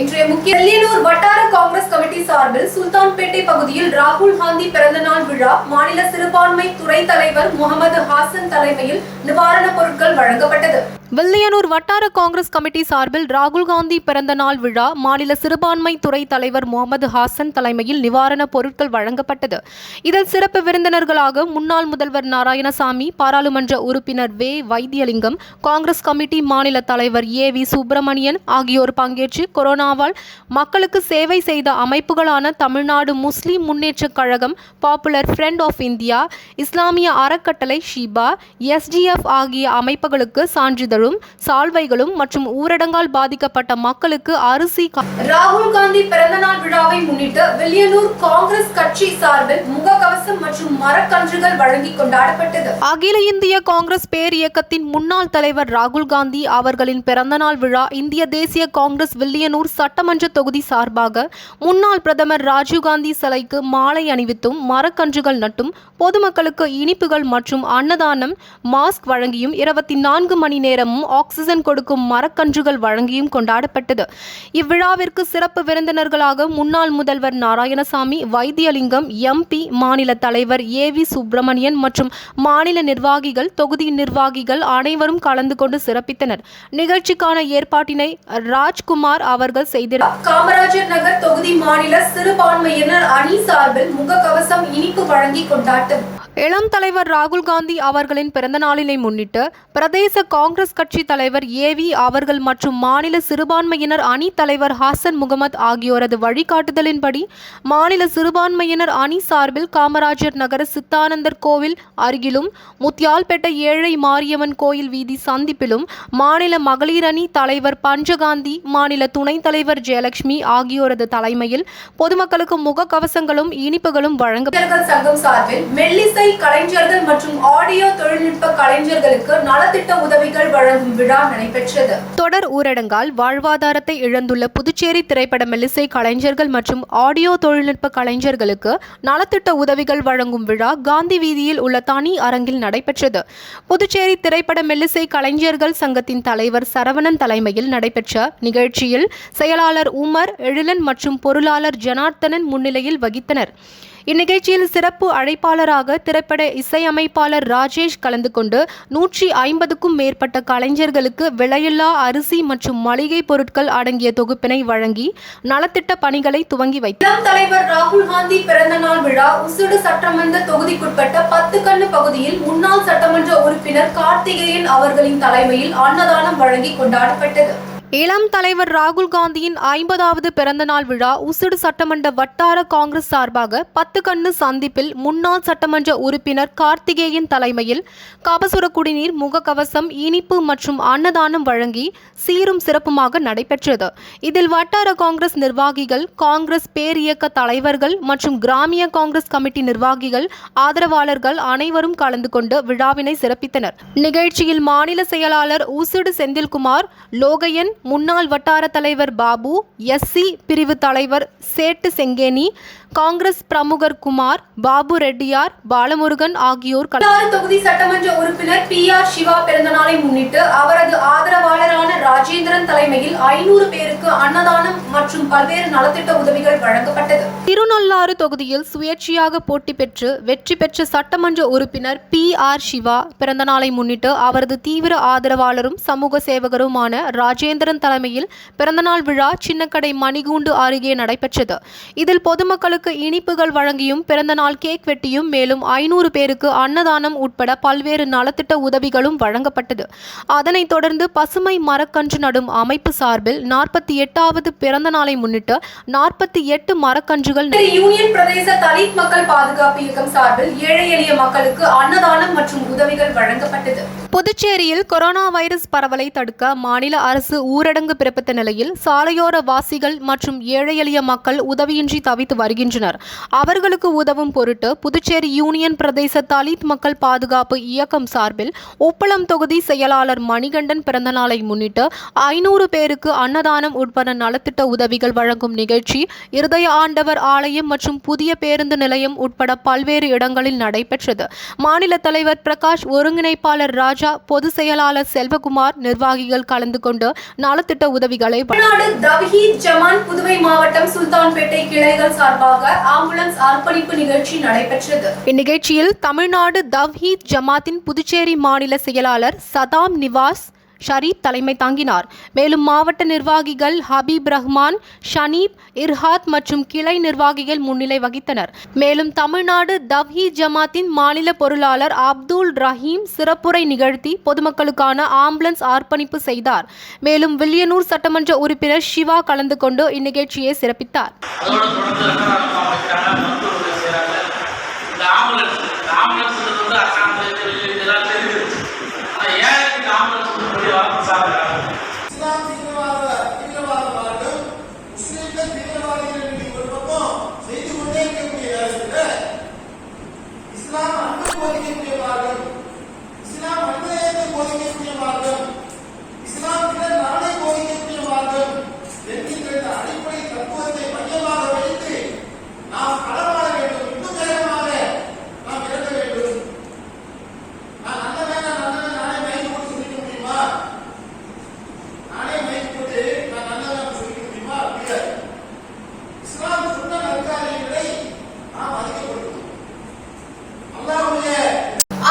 இன்றைய முக்கிய வெள்ளியனூர் வட்டார காங்கிரஸ் கமிட்டி சார்பில் சுல்தான்பேட்டை பகுதியில் ராகுல் காந்தி பிறந்தநாள் விழா மாநில சிறுபான்மை துறை தலைவர் முகமது ஹாசன் தலைமையில் நிவாரணப் பொருட்கள் வழங்கப்பட்டது. வெள்ளியனூர் வட்டார காங்கிரஸ் கமிட்டி சார்பில் ராகுல் காந்தி பிறந்த நாள் விழா மாநில சிறுபான்மை துறை தலைவர் முகமது ஹாசன் தலைமையில் நிவாரணப் பொருட்கள் வழங்கப்பட்டது. இதில் சிறப்பு விருந்தினர்களாக முன்னாள் முதல்வர் நாராயணசாமி, பாராளுமன்ற உறுப்பினர் வே. வைத்தியலிங்கம், காங்கிரஸ் கமிட்டி மாநில தலைவர் ஏ.வி. சுப்பிரமணியன் ஆகியோர் பங்கேற்று கொரோனாவால் மக்களுக்கு சேவை செய்த அமைப்புகளான தமிழ்நாடு முஸ்லிம் Munnetra Kazhagam, popular front of India, இஸ்லாமிய அறக்கட்டளை ஷீபா, எஸ்டிஎஃப் ஆகிய அமைப்புகளுக்கு சான்றிதழ் சால்வைகளும் மற்றும் ஊரடங்கால் பாதிக்கப்பட்ட மக்களுக்கு அரிசி. ராகுல் காந்தி பிறந்தநாள் விழாவை முன்னிட்டு வெள்ளியனூர் காங்கிரஸ் கட்சி சார்பில் முகக்கவசம் மற்றும் மரக்கன்றுகள் வழங்கி கொண்டாடப்பட்டது. அகில இந்திய காங்கிரஸ் பேர் இயக்கத்தின் முன்னாள் தலைவர் ராகுல் காந்தி அவர்களின் பிறந்தநாள் விழா இந்திய தேசிய காங்கிரஸ் வெள்ளியனூர் சட்டமன்ற தொகுதி சார்பாக முன்னாள் பிரதமர் ராஜீவ்காந்தி சிலைக்கு மாலை அணிவித்தும் மரக்கன்றுகள் நட்டும் பொதுமக்களுக்கு இனிப்புகள் மற்றும் அன்னதானம், மாஸ்க் வழங்கியும் 24 மணி நேரம் ஆக்சிஜன் கொடுக்கும் மரக்கன்றுகள் வழங்கியும் கொண்டாடப்பட்டது. இவ்விழாவிற்கு சிறப்பு விருந்தினர்களாக முன்னாள் முதல்வர் நாராயணசாமி, வைத்தியலிங்கம், எம்பி, மாநில தலைவர் ஏ.வி. சுப்பிரமணியன் மற்றும் மாநில நிர்வாகிகள், தொகுதி நிர்வாகிகள் அனைவரும் கலந்து கொண்டு சிறப்பித்தனர். நிகழ்ச்சிக்கான ஏற்பாட்டினை ராஜ்குமார் அவர்கள் செய்திருந்தார். காமராஜர் நகர் தொகுதி மாநில சிறுபான்மையினர் அணி சார்பில் முகக்கவசம் இனிப்பு வழங்கி கொண்டாட்டம். இளம் தலைவர் ராகுல் காந்தி அவர்களின் பிறந்த நாளினை முன்னிட்டு பிரதேச காங்கிரஸ் கட்சி தலைவர் ஏ.வி. அவர்கள் மற்றும் மாநில சிறுபான்மையினர் அணி தலைவர் ஹாசன் முகமது ஆகியோரது வழிகாட்டுதலின்படி மாநில சிறுபான்மையினர் அணி சார்பில் காமராஜர் நகர சித்தானந்தர் கோவில் அருகிலும், முத்தியால்பேட்டை ஏழை மாரியம்மன் கோயில் வீதி சந்திப்பிலும் மாநில மகளிர் அணி தலைவர் பஞ்சகாந்தி, மாநில துணைத் தலைவர் ஜெயலட்சுமி ஆகியோரது தலைமையில் பொதுமக்களுக்கு முகக்கவசங்களும் இனிப்புகளும் வழங்கப்பட்டது. சங்கம் சார்பில் மெல்லிசை கலைஞர்கள் மற்றும் ஆடியோ தொழில்நுட்ப கலைஞர்களுக்கு நலத்திட்ட உதவிகள் வழங்கும் விழா நடைபெற்றது. தொடர் ஊரடங்கால் வாழ்வாதாரத்தை இழந்துள்ள புதுச்சேரி திரைப்பட மெல்லிசை கலைஞர்கள் மற்றும் ஆடியோ தொழில்நுட்ப கலைஞர்களுக்கு நலத்திட்ட உதவிகள் வழங்கும் விழா காந்தி வீதியில் உள்ள தனி அரங்கில் நடைபெற்றது. புதுச்சேரி திரைப்பட மெல்லிசை கலைஞர்கள் சங்கத்தின் தலைவர் சரவணன் தலைமையில் நடைபெற்ற நிகழ்ச்சியில் செயலாளர் உமர், எழிலன் மற்றும் பொருளாளர் ஜனார்த்தனன் முன்னிலையில் வகித்தனர். இந்நிகழ்ச்சியில் சிறப்பு அழைப்பாளராக திரைப்பட இசையமைப்பாளர் ராஜேஷ் கலந்து கொண்டு 150க்கும் மேற்பட்ட கலைஞர்களுக்கு விலையில்லா அரிசி மற்றும் மளிகை பொருட்கள் அடங்கிய தொகுப்பினை வழங்கி நலத்திட்ட பணிகளை துவங்கி வைத்தார். தலைவர் ராகுல் காந்தி பிறந்த நாள் விழா உசுடு சட்டமன்ற தொகுதிக்குட்பட்ட 10 கண்ணு பகுதியில் முன்னாள் சட்டமன்ற உறுப்பினர் கார்த்திகேயன் அவர்களின் தலைமையில் அன்னதானம் வழங்கி கொண்டாடப்பட்டது. இளம் தலைவர் ராகுல் காந்தியின் 50வது பிறந்த நாள் விழா உசுடு சட்டமன்ற வட்டார காங்கிரஸ் சார்பாக 10 கண்ணு சந்திப்பில் முன்னாள் சட்டமன்ற உறுப்பினர் கார்த்திகேயன் தலைமையில் கபசுர குடிநீர், முகக்கவசம், இனிப்பு மற்றும் அன்னதானம் வழங்கி சீரும் சிறப்புமாக நடைபெற்றது. இதில் வட்டார காங்கிரஸ் நிர்வாகிகள், காங்கிரஸ் பேர் இயக்க தலைவர்கள் மற்றும் கிராமிய காங்கிரஸ் கமிட்டி நிர்வாகிகள், ஆதரவாளர்கள் அனைவரும் கலந்து கொண்டு விழாவினை சிறப்பித்தனர். நிகழ்ச்சியில் மாநில செயலாளர் உசுடு செந்தில்குமார், லோகையன், முன்னாள் வட்டார தலைவர் பாபு, எஸ்சி பிரிவு தலைவர் சேட்டு செங்கேனி, காங்கிரஸ் பிரமுகர் குமார், பாபு ரெட்டியார், பாலமுருகன் ஆகியோர் தொகுதி சட்டமன்ற உறுப்பினர் பி.ஆர். சிவா பிறந்தநாளை முன்னிட்டு அவரது ஆதரவாளரான ராஜேந்திரன் தலைமையில் 500 பேருக்கு அன்னதானம் மற்றும் பல்வேறு நலத்திட்ட உதவிகள் வழங்கப்பட்டது. திருநள்ளாறு தொகுதியில் சுயேட்சையாக போட்டி பெற்று வெற்றி பெற்ற சட்டமன்ற உறுப்பினர் பி.ஆர். சிவா பிறந்தநாளை முன்னிட்டு அவரது தீவிர ஆதரவாளரும் சமூக சேவகருமான ராஜேந்திரன் தலைமையில் பிறந்தநாள் விழா சின்னக்கடை மணிகூண்டு அருகே நடைபெற்றது. இதில் பொதுமக்களுக்கு இனிப்புகள் வழங்கியும் பிறந்தநாள் கேக் வெட்டியும் மேலும் 500 பேருக்கு அன்னதானம் உட்பட பல்வேறு நலத்திட்ட உதவிகளும் வழங்கப்பட்டது. அதனைத் தொடர்ந்து பசுமை மரக்கன்று நடும் அமைப்பு சார்பில் 48வது பிறந்த நாளை முன்னிட்டு 48 மரக்கன்றுகள். யூனியன் பிரதேச தலித் மக்கள் பாதுகாப்பு இயக்கம் சார்பில் ஏழை எளிய மக்களுக்கு அன்னதானம் மற்றும் உதவிகள் வழங்கப்பட்டது. புதுச்சேரியில் கொரோனா வைரஸ் பரவலை தடுக்க மாநில அரசு ஊரடங்கு பிறப்பித்த நிலையில் சாலையோர வாசிகள் மற்றும் ஏழை எளிய மக்கள் உதவியின்றி தவித்து வருகின்றனர். அவர்களுக்கு உதவும் பொருட்டு புதுச்சேரி யூனியன் பிரதேச தலித் மக்கள் பாதுகாப்பு இயக்கம் சார்பில் உப்பளம் தொகுதி செயலாளர் மணிகண்டன் பிறந்தநாளை முன்னிட்டு 500 பேருக்கு அன்னதானம் உட்பட நலத்திட்ட உதவிகள் வழங்கும் நிகழ்ச்சி இருதய ஆண்டவர் ஆலயம் மற்றும் புதிய பேருந்து நிலையம் உட்பட பல்வேறு இடங்களில் நடைபெற்றது. மாநில தலைவர் பிரகாஷ், ஒருங்கிணைப்பாளர் ராஜா, பொதுச் செயலாளர் செல்வகுமார், நிர்வாகிகள் கலந்து கொண்டு நலத்திட்ட உதவிகளை தமிழ்நாடு தவ்ஹீத் ஜமாத் புதுவை மாவட்டம் சுல்தான்பேட்டை கிளைகள் சார்பாக ஆம்புலன்ஸ் அர்ப்பணிப்பு நிகழ்ச்சி நடைபெற்றது. இந்நிகழ்ச்சியில் தமிழ்நாடு தவ்ஹீத் ஜமாத்தின் புதுச்சேரி மாநில செயலாளர் சதாம் நிவாஸ் ஷரீப் தலைமை தாங்கினார். மேலும் மாவட்ட நிர்வாகிகள் ஹபீப் ரஹ்மான், ஷனீப், இர்ஹாத் மற்றும் கிளை நிர்வாகிகள் முன்னிலை வகித்தனர். மேலும் தமிழ்நாடு தவ்ஹீத் ஜமாத்தின் மாநில பொருளாளர் அப்துல் ரஹீம் சிறப்புரை நிகழ்த்தி பொதுமக்களுக்கான ஆம்புலன்ஸ் அர்ப்பணிப்பு செய்தார். மேலும் வில்லியனூர் சட்டமன்ற உறுப்பினர் சிவா கலந்து கொண்டு இந்நிகழ்ச்சியை சிறப்பித்தார்.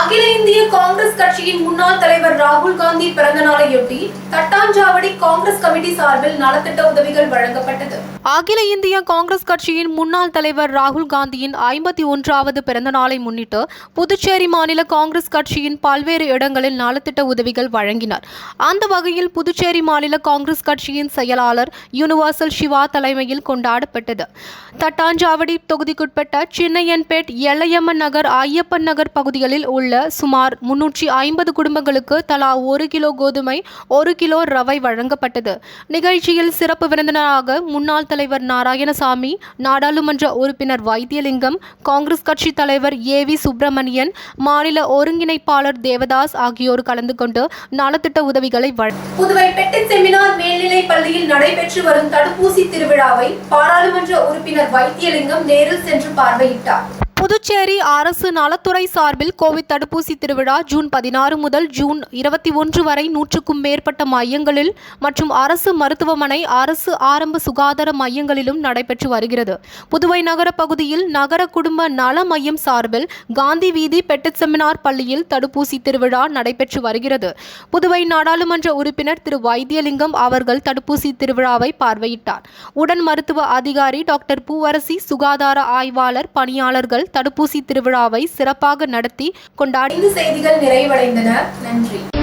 அகில இந்திய காங்கிரஸ் கட்சியின் முன்னாள் தலைவர் ராகுல் காந்தி பிறந்த நாளையொட்டி தட்டாஞ்சாவடி காங்கிரஸ் கமிட்டி சார்பில் நலத்திட்ட உதவிகள் வழங்கப்பட்டது. அகில இந்திய காங்கிரஸ் கட்சியின் முன்னாள் தலைவர் ராகுல் காந்தியின் 51வது பிறந்த நாளை முன்னிட்டு புதுச்சேரி மாநில காங்கிரஸ் கட்சியின் பல்வேறு இடங்களில் நலத்திட்ட உதவிகள் வழங்கினார். அந்த வகையில் புதுச்சேரி மாநில காங்கிரஸ் கட்சியின் செயலாளர் யூனிவர்சல் சிவா தலைமையில் கொண்டாடப்பட்டது. தட்டாஞ்சாவடி தொகுதிக்குட்பட்ட சின்னையன்பேட், எல்லையம்மன் நகர், ஐயப்பன் நகர் பகுதிகளில் உள்ள சுமார் 350 குடும்பங்களுக்கு தலா 1 கிலோ கோதுமை, 1 கிலோ ரவை வழங்கப்பட்டது. நிகழ்ச்சியில் சிறப்பு விருந்தினராக முன்னாள் தலைவர் நாராயணசாமி, நாடாளுமன்ற உறுப்பினர் வைத்தியலிங்கம், காங்கிரஸ் கட்சி தலைவர் ஏவி சுப்பிரமணியன், மாநில ஒருங்கிணைப்பாளர் தேவதாஸ் ஆகியோர் கலந்து கொண்டு நலத்திட்ட உதவிகளை வழங்கினர். புதுவை பெட்டிட் செமினார் மேல்நிலைப் பள்ளியில் நடைபெற்று வரும் தடுப்பூசி திருவிழாவை பாராளுமன்ற உறுப்பினர் வைத்தியலிங்கம் நேரில் சென்று பார்வையிட்டார். புதுச்சேரி அரசு நலத்துறை சார்பில் கோவிட் தடுப்பூசி திருவிழா ஜூன் 16 முதல் ஜூன் 21 வரை 100க்கும் மேற்பட்ட மையங்களில் மற்றும் அரசு மருத்துவமனை, அரசு ஆரம்ப சுகாதார மையங்களிலும் நடைபெற்று வருகிறது. புதுவை நகர பகுதியில் நகர குடும்ப நல மையம் சார்பில் காந்தி வீதி பெட்டிட் செமினார் பள்ளியில் தடுப்பூசி திருவிழா நடைபெற்று வருகிறது. புதுவை நாடாளுமன்ற உறுப்பினர் திரு வைத்தியலிங்கம் அவர்கள் தடுப்பூசி திருவிழாவை பார்வையிட்டார். உடன் மருத்துவ அதிகாரி டாக்டர் பூவரசி, சுகாதார ஆய்வாளர், பணியாளர்கள் தடுப்பூசி திருவிழாவை சிறப்பாக நடத்தி கொண்டாடி. செய்திகள் நிறைவடைந்தன. நன்றி.